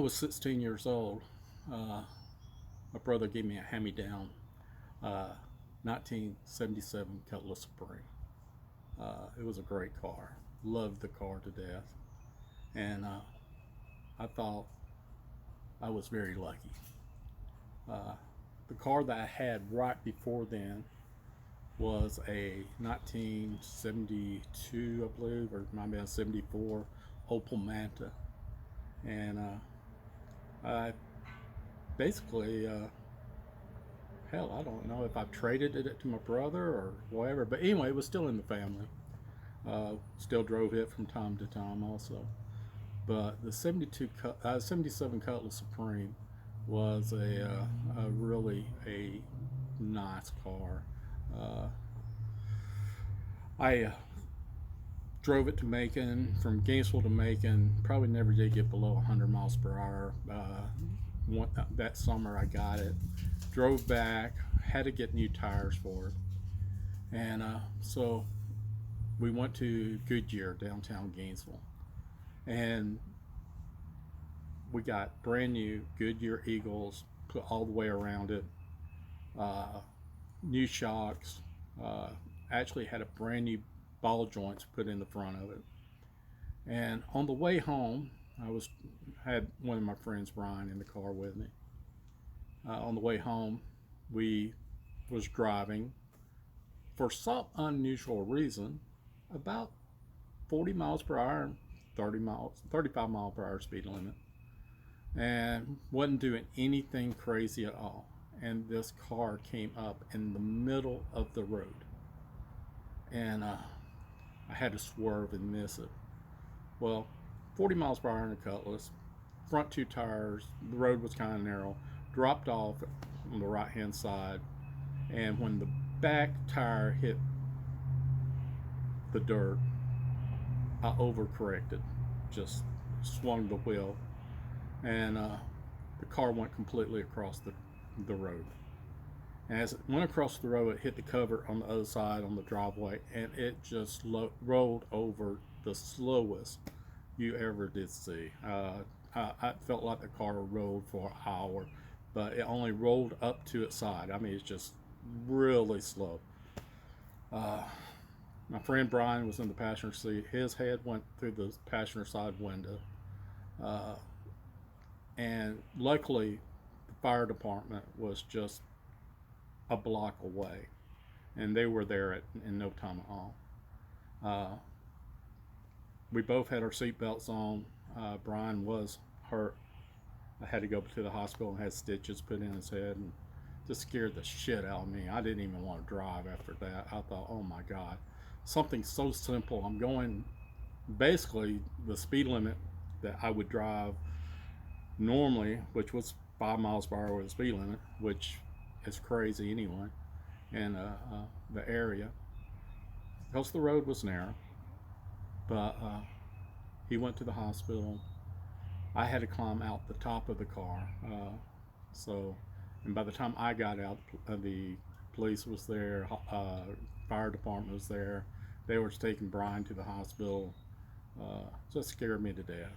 was 16 years old, my brother gave me a hand-me-down uh, 1977 Cutlass Supreme. It was a great car. Loved the car to death, and I thought I was very lucky. Uh, the car that I had right before then was a 1972, I believe, or it might be a 74 Opel Manta, and I basically, hell, I don't know if I've traded it to my brother or whatever, but anyway, it was still in the family. Still drove it from time to time, also. But the 77 Cutlass Supreme was a really a nice car. Uh, I drove it to Macon, from Gainesville to Macon. Probably never did get below 100 miles per hour. That summer I got it. Drove back, had to get new tires for it. And so we went to Goodyear, downtown Gainesville. And we got brand new Goodyear Eagles put all the way around it. Uh, New shocks. Uh, Actually had a brand new ball joints put in the front of it. And on the way home, had one of my friends, Brian, in the car with me. On the way home, we was driving for some unusual reason about 40 miles per hour, 35 mile per hour speed limit, and wasn't doing anything crazy at all. And this car came up in the middle of the road, and I had to swerve and miss it. Well, 40 miles per hour in a Cutlass, front two tires, the road was kind of narrow, dropped off on the right hand side, and when the back tire hit the dirt, I overcorrected, just swung the wheel, and the car went completely across the road. And as it went across the road, it hit the cover on the other side on the driveway, and it just rolled over the slowest you ever did see. I felt like the car rolled for an hour, but it only rolled up to its side. I mean, it's just really slow. Uh, my friend Brian was in the passenger seat. His head went through the passenger side window. Uh, and luckily, the fire department was just a block away, and they were there in no time at all. Uh, we both had our seatbelts on. Brian was hurt. I had to go to the hospital and had stitches put in his head, and just scared the shit out of me. I didn't even want to drive after that. I thought, oh my God, something so simple. I'm going basically the speed limit that I would drive normally, which was 5 miles per hour with the speed limit, which is crazy anyway, in the area, because the road was narrow. But he went to the hospital. I had to climb out the top of the car. So, and by the time I got out, the police was there, fire department was there. They were taking Brian to the hospital. Just scared me to death.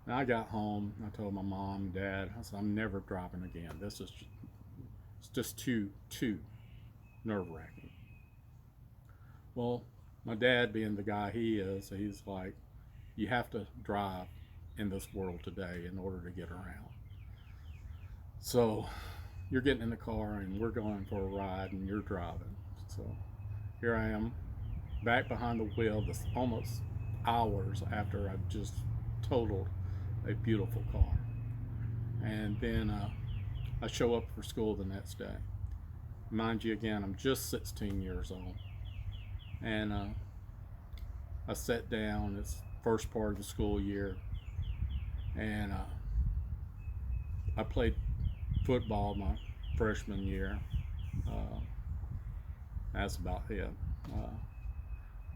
And I got home. I told my mom and dad, I said, I'm never driving again. This is it's just too nerve wracking. Well, my dad, being the guy he is, he's like, you have to drive in this world today in order to get around. So you're getting in the car and we're going for a ride and you're driving. So here I am back behind the wheel this almost hours after I've just totaled a beautiful car. And then I show up for school the next day. Mind you, again, I'm just 16 years old. And I sat down, it's first part of the school year, and I played football my freshman year. Uh, that's about it. Uh,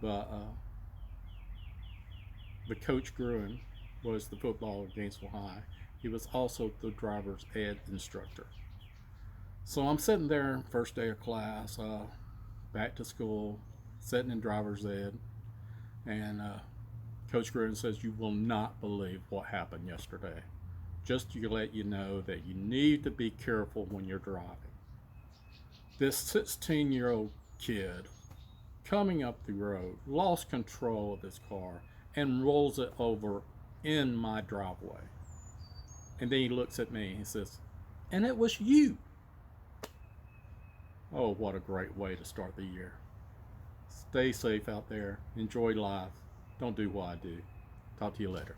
but the coach Gruen was the football at Gainesville High. He was also the driver's ed instructor. So I'm sitting there, first day of class, back to school, sitting in driver's ed, and Coach Gruen says, "You will not believe what happened yesterday. just to let you know that you need to be careful when you're driving. This 16-year-old kid coming up the road lost control of his car and rolls it over in my driveway. And then he looks at me and he says, "And it was you." Oh, what a great way to start the year. Stay safe out there. Enjoy life. Don't do what I do. Talk to you later.